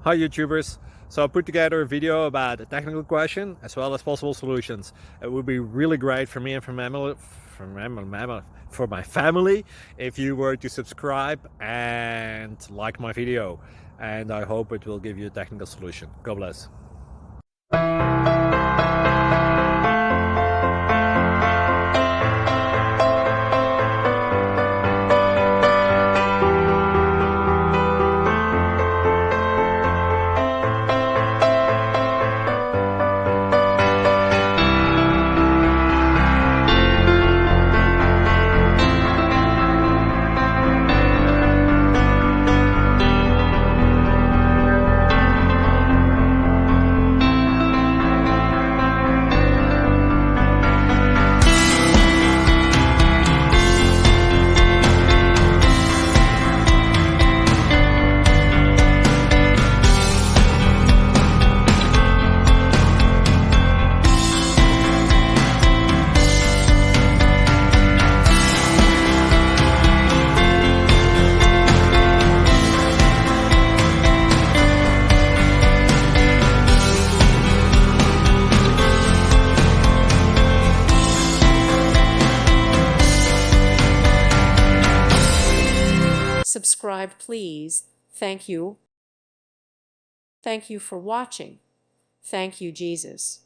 Hi YouTubers! So I put together a video about a technical question as well as possible solutions. It would be really great for me and for my family if you were to subscribe and like my video, and I hope it will give you a technical solution. God bless. Subscribe, please. Thank you. Thank you for watching. Thank you, Jesus.